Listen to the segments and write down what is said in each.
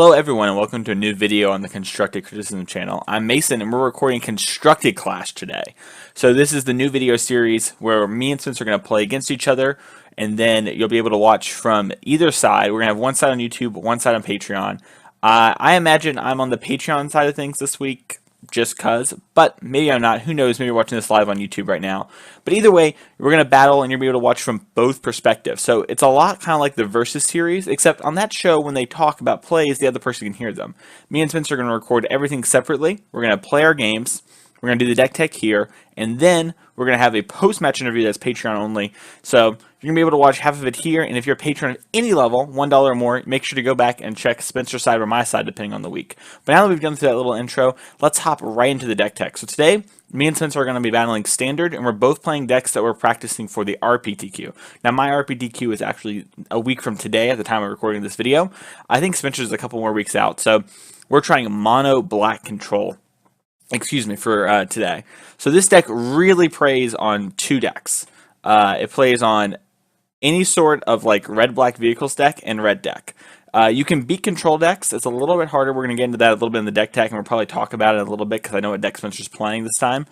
Hello everyone and welcome to a new video on the Constructed Criticism channel. I'm Mason and we're recording Constructed Clash today. So this is the new video series where me and Spencer are going to play against each other, and then you'll be able to watch from either side. We're going to have one side on YouTube, one side on Patreon. I imagine I'm on the Patreon side of things this week, just cuz, but maybe I'm not. Who knows? Maybe you're watching this live on YouTube right now. But either way, we're going to battle and you'll be able to watch from both perspectives. So it's a lot kind of like the Versus series, except on that show, when they talk about plays, the other person can hear them. Me and Spencer are going to record everything separately. We're going to play our games. We're going to do the deck tech here, and then we're going to have a post-match interview that's Patreon only. So you're going to be able to watch half of it here, and if you're a patron at any level, $1 or more, make sure to go back and check Spencer's side or my side, depending on the week. But now that we've gone through that little intro, let's hop right into the deck tech. So today, me and Spencer are going to be battling Standard, and we're both playing decks that we're practicing for the RPTQ. Now, my RPTQ is actually a week from today at the time of recording this video. I think Spencer's a couple more weeks out, so we're trying Mono Black Control. For today. So this deck really plays on two decks. It plays on any sort of like red-black vehicles deck and red deck. You can beat control decks. It's a little bit harder. We're going to get into that a little bit in the deck tech, and we'll probably talk about it a little bit because I know what deck Spencer's playing this time.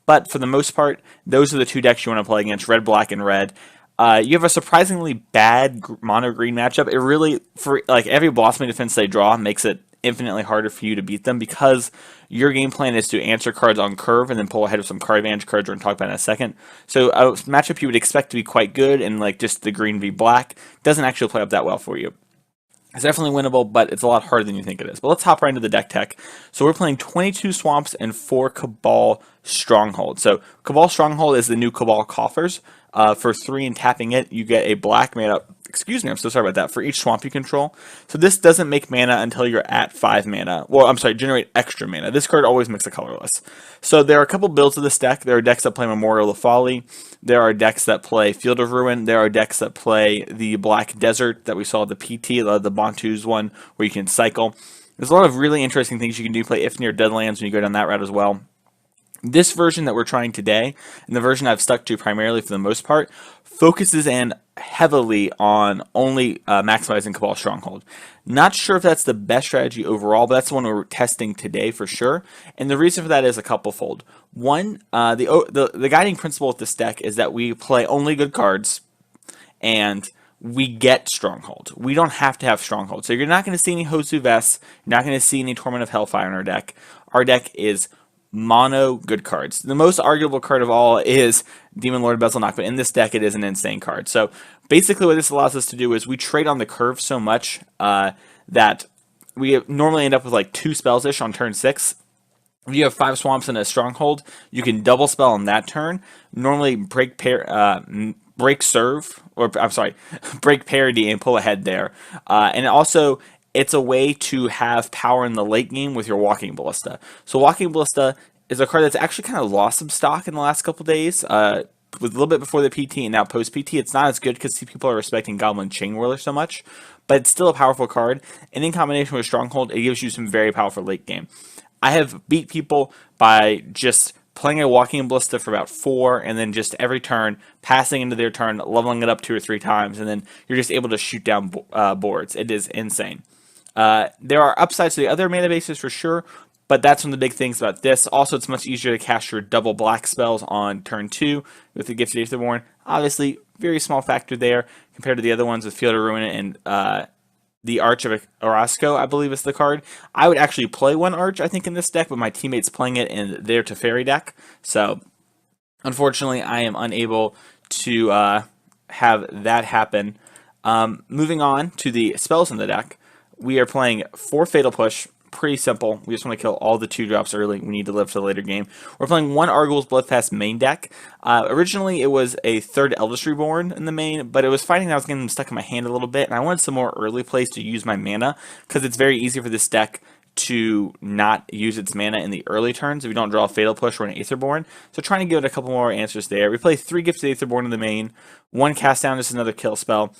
But for the most part, those are the two decks you want to play against, red, black, and red. You have a surprisingly bad mono green matchup. It really, for like every Blossoming Defense they draw, makes it infinitely harder for you to beat them because your game plan is to answer cards on curve and then pull ahead with some card advantage cards we're going to talk about in a second. So a matchup you would expect to be quite good, and like just the green v black doesn't actually play up that well for you. It's definitely winnable, but it's a lot harder than you think it is. But let's hop right into the deck tech. So we're playing 22 Swamps and 4 Cabal Stronghold. So Cabal Stronghold is the new Cabal Coffers. For 3 and tapping it, you get a black mana. Excuse me, I'm so sorry about that. For each swamp you control. So this doesn't make mana until you're at 5 mana. Well, I'm sorry, generate extra mana. This card always makes it colorless. So there are a couple builds of this deck. There are decks that play Memorial of Folly. There are decks that play Field of Ruin. There are decks that play the Black Desert that we saw at the PT, the Bantu's one, where you can cycle. There's a lot of really interesting things you can do. Play Ifnir Deadlands when you go down that route as well. This version that we're trying today, and the version I've stuck to primarily for the most part, focuses in heavily on only maximizing Cabal Stronghold. Not sure if that's the best strategy overall, but that's the one we're testing today for sure. And the reason for that is a couple-fold. One, the guiding principle with this deck is that we play only good cards, and we get Stronghold. We don't have to have Stronghold. So you're not going to see any Hosu Vests. You're not going to see any Torment of Hellfire in our deck. Our deck is mono good cards. The most arguable card of all is Demon Lord Bezelnok, but in this deck it is an insane card. So basically what this allows us to do is we trade on the curve so much that we normally end up with like 2 spells-ish on turn 6. If you have 5 Swamps and a Stronghold, you can double spell on that turn. Normally break serve, or I'm sorry, break parity and pull ahead there. And also, it's a way to have power in the late game with your Walking Ballista. So Walking Ballista is a card that's actually kind of lost some stock in the last couple days. With a little bit before the PT and now post-PT, it's not as good because people are respecting Goblin Chain Whirler so much. But it's still a powerful card. And in combination with Stronghold, it gives you some very powerful late game. I have beat people by just playing a Walking Ballista for about 4, and then just every turn, passing into their turn, leveling it up 2 or 3 times, and then you're just able to shoot down boards. It is insane. There are upsides to the other mana bases for sure, but that's one of the big things about this. Also, it's much easier to cast your double black spells on turn 2 with the Gifted Aetherborn. Obviously, very small factor there compared to the other ones with Field of Ruin and the Arch of Orozco, I believe is the card. I would actually play one Arch, I think, in this deck, but my teammate's playing it in their Teferi deck. So, unfortunately, I am unable to have that happen. Moving on to the spells in the deck. We are playing 4 Fatal Push. Pretty simple. We just want to kill all the 2-drops early. We need to live for the later game. We're playing 1 Arguel's Bloodfast main deck. Originally, it was a 3rd Eldest Reborn in the main, but it was finding that I was getting them stuck in my hand a little bit, and I wanted some more early plays to use my mana, because it's very easy for this deck to not use its mana in the early turns if you don't draw a Fatal Push or an Aetherborn. So trying to give it a couple more answers there. We play 3 Gifted Aetherborn in the main, 1 Cast Down, just another kill spell.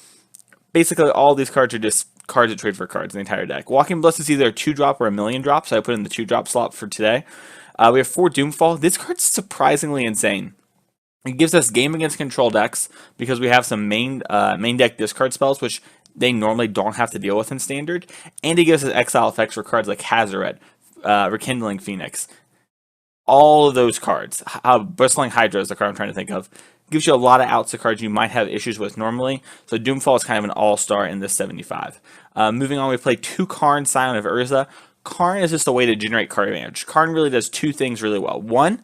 Basically, all these cards are just cards that trade for cards in the entire deck. Walking Ballista is either a 2-drop or a million drop, so I put in the 2-drop slot for today. We have 4 Doomfall. This card's surprisingly insane. It gives us game against control decks because we have some main deck discard spells, which they normally don't have to deal with in Standard, and it gives us exile effects for cards like Hazoret, Rekindling Phoenix, all of those cards. Bristling Hydra is the card I'm trying to think of. Gives you a lot of outs of cards you might have issues with normally. So Doomfall is kind of an all-star in this 75. Moving on, we play 2 Karn, Scion of Urza. Karn is just a way to generate card advantage. Karn really does 2 things really well. One,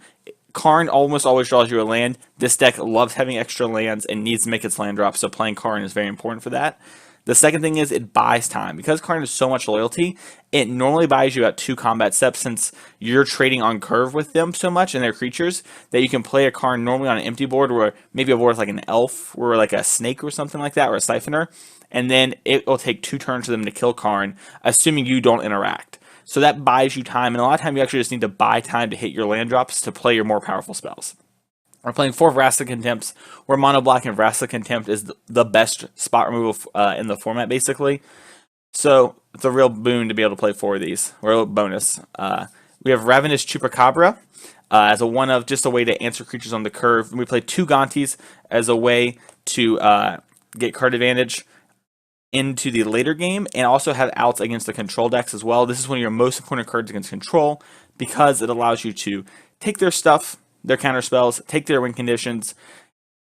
Karn almost always draws you a land. This deck loves having extra lands and needs to make its land drop, so playing Karn is very important for that. The second thing is it buys time. Because Karn has so much loyalty, it normally buys you about 2 combat steps since you're trading on curve with them so much and their creatures that you can play a Karn normally on an empty board or maybe a board with like an elf or like a snake or something like that or a siphoner. And then it will take 2 turns for them to kill Karn, assuming you don't interact. So that buys you time, and a lot of time you actually just need to buy time to hit your land drops to play your more powerful spells. We're playing 4 Vraska Contempts, where Mono Black and Vraska Contempt is the best spot removal in the format, basically. So it's a real boon to be able to play 4 of these. Real bonus. We have Ravenous Chupacabra as a one of, just a way to answer creatures on the curve. And we play 2 Gaunties as a way to get card advantage into the later game, and also have outs against the control decks as well. This is one of your most important cards against control because it allows you to take their stuff, their counter spells, take their win conditions.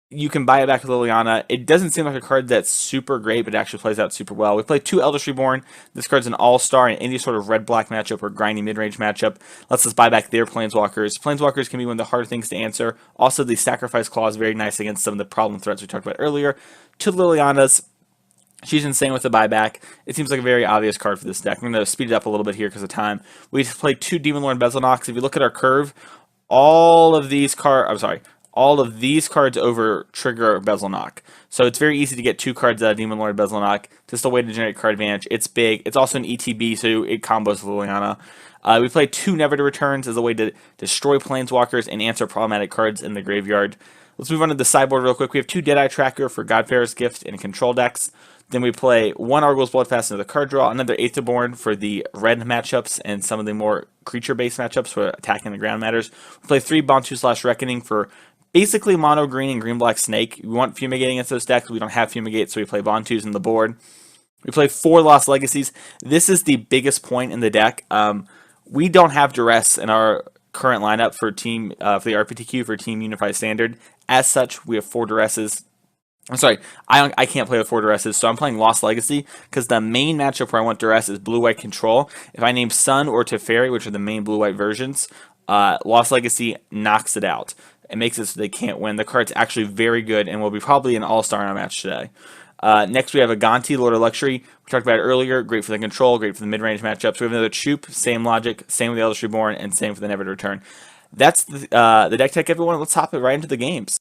You can buy it back with Liliana. It doesn't seem like a card that's super great, but it actually plays out super well. We play 2 Eldritch Reborn. This card's an all-star in any sort of red-black matchup or grindy mid-range matchup. Lets us buy back their Planeswalkers. Planeswalkers can be one of the harder things to answer. Also, the Sacrifice Claw is very nice against some of the problem threats we talked about earlier. 2 Lilianas. She's insane with the buyback. It seems like a very obvious card for this deck. I'm going to speed it up a little bit here because of time. We play 2 Demon Lord Bezelnox. If you look at our curve, all of these cards over trigger Bezelnock. So it's very easy to get 2 cards out of Demon Lord Bezelnock. Just a way to generate card advantage. It's big. It's also an ETB, so it combos with Liliana. We play 2 Never to Returns as a way to destroy Planeswalkers and answer problematic cards in the graveyard. Let's move on to the sideboard real quick. We have 2 Deadeye Tracker for Godfarer's Gift and control decks. Then we play 1 Arguel's Bloodfast into the card draw, another Aetherborn for the red matchups and some of the more creature-based matchups for attacking the ground matters. We play 3 Bontu/Reckoning for basically mono green and green-black snake. We want Fumigate against those decks. We don't have Fumigate, so we play Bontus in the board. We play 4 Lost Legacies. This is the biggest point in the deck. We don't have Duress in our current lineup for the RPTQ for Team Unified Standard. As such, we have 4 Duresses. I'm sorry, I can't play with 4 Duresses, so I'm playing Lost Legacy, because the main matchup where I want Duress is Blue-White Control. If I name Sun or Teferi, which are the main Blue-White versions, Lost Legacy knocks it out. It makes it so they can't win. The card's actually very good, and will be probably an all-star in our match today. Next, we have a Gonti, Lord of Luxury. We talked about it earlier. Great for the control, great for the mid-range matchups. We have another Choop, same logic, same with the Eldritch Reborn, and same for the Never to Return. That's the deck tech, everyone. Let's hop it right into the games.